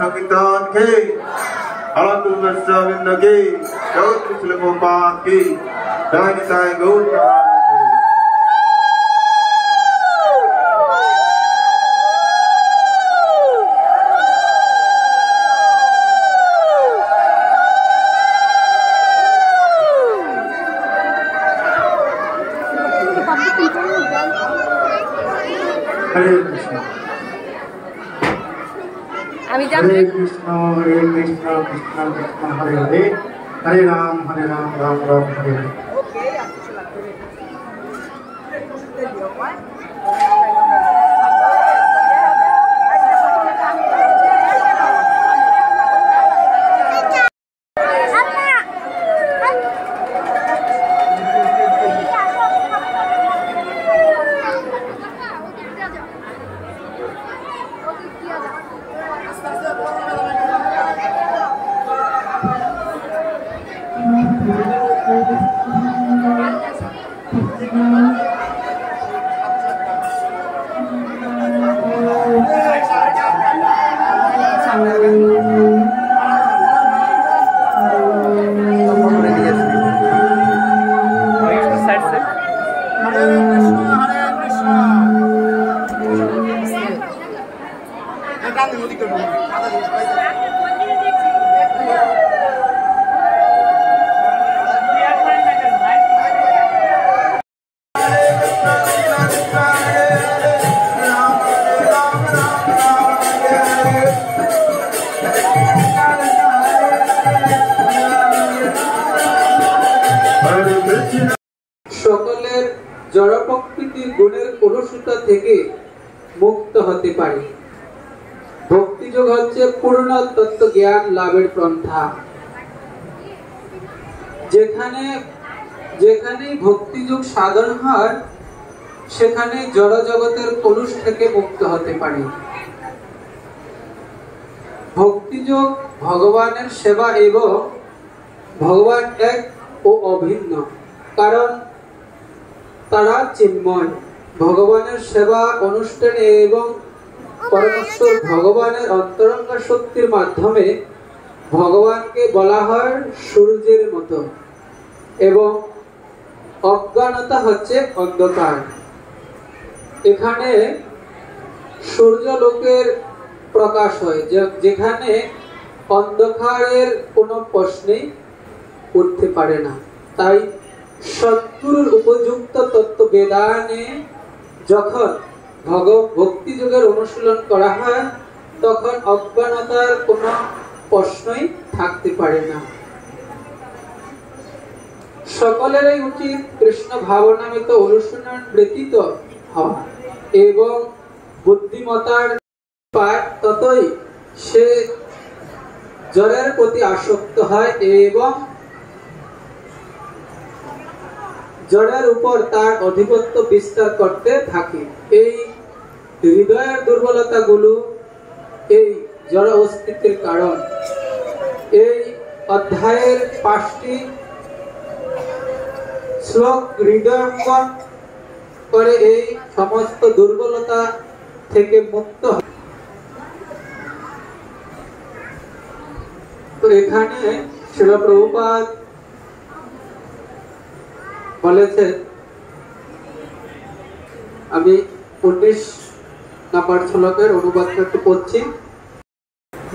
संकीर्तन के अलतुल गोविंद की गौर कृष्ण गोपाल की जय निताय गौर हरे कृष्ण हरे कृष्ण कृष्ण कृष्ण हरे हरे हरे राम राम राम हरे हरे। সকলের জড় প্রকৃতির গুণের কলুষতা থেকে মুক্ত হতে পারে। ভক্তিযোগ হচ্ছে পূর্ণ তত্ত্ব জ্ঞান লাভের পন্থা। যেখানে ভক্তিযোগ সাধন হয় সেখানে জড় জগতের কলুষ থেকে মুক্ত হতে পারে। ভক্তিযোগ ভগবানের সেবা এবং ভগবান এক ও অভিন্ন, কারণ তারা চিন্ময়। ভগবানের সেবা অনুষ্ঠানে এবং পরমেশ্বর ভগবানের অন্তরঙ্গ শক্তির মাধ্যমে ভগবানকে বলা হয় সূর্যের মতো, এবং অজ্ঞানতা হচ্ছে অন্ধকার। এখানে সূর্য লোকের প্রকাশ হয়, যেখানে অন্ধকারের কোনো প্রশ্নই উঠতে পারে না। তাই সদ্গুরুর উপযুক্ত তত্ত্ব বেদানে যখন ভক্তি যোগের অনুশীলন করা হয় তখন অজ্ঞানতার কোনো প্রশ্নই থাকতে পারে না। সকলেরই উচিত কৃষ্ণ ভাবনামিত অনুশীলন ব্যতীত হওয়া, এবং বুদ্ধিমত্তার পায় ততই সে জড়ের প্রতি আসক্ত হয় এবং জড়ের উপর তার আধিপত্য বিস্তার করতে থাকে। এই হৃদয়ের দুর্বলতাগুলো এই জড় অস্তিত্বের কারণ। এই অধ্যায়ের 5টি শ্লোক হৃদয়ঙ্গম করে এই সমস্ত দুর্বলতা থেকে মুক্ত হয়। তো এখানে শ্রীল প্রভুপাদ বলেছেন, আমি 19 নম্বর শ্লোকের অনুবাদটা একটু পড়ছি।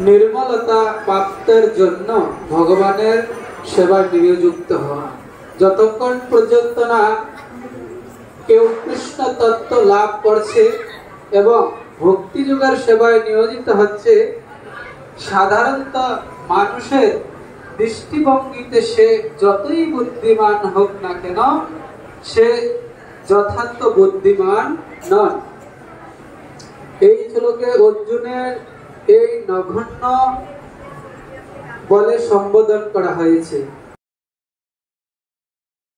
নির্মলতা প্রাপ্তের জন্য ভগবানের সেবায় নিয়োজিত হওয়া। যতক্ষণ পর্যন্ত না কেউ কৃষ্ণ তত্ত্ব লাভ করছে এবং ভক্তি যুগের সেবায় নিয়োজিত হচ্ছে, সাধারণত মানুষের দৃষ্টিভঙ্গিতে সে যতই বুদ্ধিমান হোক না কেন সে যথার্থ বুদ্ধিমান নন। এই শ্লোকে অর্জুনের এই নগণ্য বলে সম্বোধন করা হয়েছে।